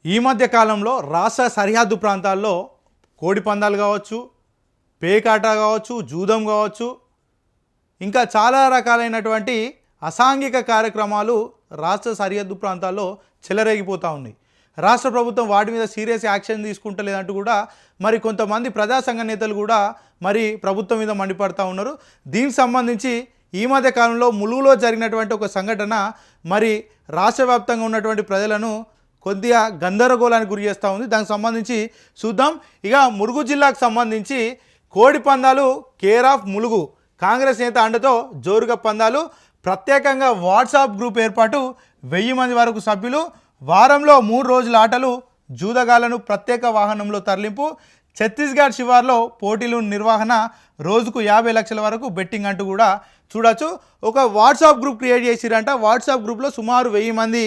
ఈ మధ్య కాలంలో రాష్ట్ర సరిహద్దు ప్రాంతాల్లో కోడి పందాలు కావచ్చు, పేకాట కావచ్చు, జూదం కావచ్చు, ఇంకా చాలా రకాలైనటువంటి అసాంఘిక కార్యక్రమాలు రాష్ట్ర సరిహద్దు ప్రాంతాల్లో చెలరేగిపోతూ ఉన్నాయి. రాష్ట్ర ప్రభుత్వం వాటి మీద సీరియస్ యాక్షన్ తీసుకుంటలేదంటూ కూడా మరి కొంతమంది ప్రజా సంఘ నేతలు కూడా మరి ప్రభుత్వం మీద మండిపడుతూ ఉన్నారు. దీనికి సంబంధించి ఈ మధ్య కాలంలో ములుగులో జరిగినటువంటి ఒక సంఘటన మరి రాష్ట్ర వ్యాప్తంగా ఉన్నటువంటి ప్రజలను కొద్దిగా గందరగోళానికి గురి చేస్తూ ఉంది. దానికి సంబంధించి చూద్దాం. ఇక ములుగు జిల్లాకు సంబంధించి కోడి పందాలు కేర్ ఆఫ్ ములుగు కాంగ్రెస్ నేత అండతో జోరుగా పందాలు, ప్రత్యేకంగా వాట్సాప్ గ్రూప్ ఏర్పాటు, 1000 మంది వరకు సభ్యులు, వారంలో 3 రోజుల ఆటలు, జూదగాళ్లను ప్రత్యేక వాహనంలో తరలింపు, ఛత్తీస్గఢ్ శివార్లో పోటీలు నిర్వహణ, రోజుకు 50 లక్షల వరకు బెట్టింగ్ అంటూ కూడా చూడొచ్చు. ఒక వాట్సాప్ గ్రూప్ క్రియేట్ చేసిరంట. వాట్సాప్ గ్రూప్లో సుమారు 1000 మంది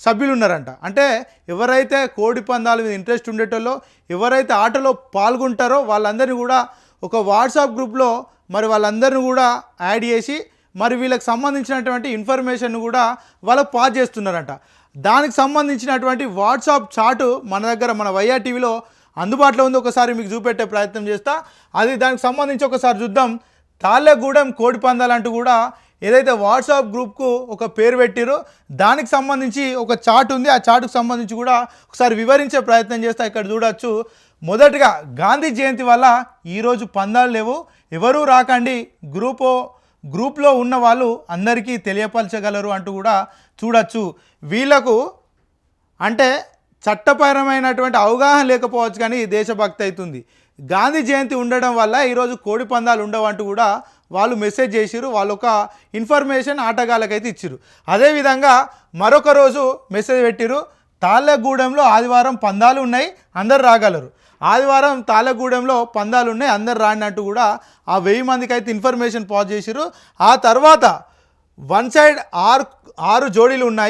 సభ్యులు ఉన్నారంట. అంటే ఎవరైతే కోడి పందాల మీద ఇంట్రెస్ట్ ఉండేటోళ్ళో, ఎవరైతే ఆటలో పాల్గొంటారో వాళ్ళందరినీ కూడా ఒక వాట్సాప్ గ్రూప్లో మరి వాళ్ళందరినీ కూడా యాడ్ చేసి మరి వీళ్ళకి సంబంధించినటువంటి ఇన్ఫర్మేషన్ కూడా వాళ్ళకు పాస్ చేస్తున్నారంట. దానికి సంబంధించినటువంటి వాట్సాప్ చాటు మన దగ్గర మన వైఆర్ టీవీలో అందుబాటులో ఉంది. ఒకసారి మీకు చూపెట్టే ప్రయత్నం చేస్తా. అది దానికి సంబంధించి ఒకసారి చూద్దాం. తాళ్ళగూడెం కోడి పందాలు అంటూ కూడా ఏదైతే వాట్సాప్ గ్రూప్కు ఒక పేరు పెట్టిరో దానికి సంబంధించి ఒక చాట్ ఉంది. ఆ చాటుకు సంబంధించి కూడా ఒకసారి వివరించే ప్రయత్నం చేస్తా. ఇక్కడ చూడొచ్చు. మొదటగా గాంధీ జయంతి వల్ల ఈరోజు పందాలు లేవు, ఎవరూ రాకండి, గ్రూప్లో ఉన్న వాళ్ళు అందరికీ తెలియపరచగలరు అంటూ కూడా చూడొచ్చు. వీళ్ళకు అంటే చట్టపరమైనటువంటి అవగాహన లేకపోవచ్చు కానీ దేశభక్తి అవుతుంది. గాంధీ జయంతి ఉండడం వల్ల ఈరోజు కోడి పందాలు ఉండవు అంటూ కూడా వాళ్ళు మెసేజ్ చేసిరు. వాళ్ళు ఒక ఇన్ఫర్మేషన్ ఆటగాళ్ళకైతే ఇచ్చిరు. అదేవిధంగా మరొక రోజు మెసేజ్ పెట్టిరు, తాళ్ళగూడెంలో ఆదివారం పందాలు ఉన్నాయి, అందరు రాగలరు. ఆదివారం తాళ్ళగూడెంలో పందాలు ఉన్నాయి, అందరు రాండి అంటూ కూడా ఆ 1000 మందికి అయితే ఇన్ఫర్మేషన్ పాస్ చేసిరు. ఆ తర్వాత వన్ సైడ్ 6 జోడీలు ఉన్నాయి.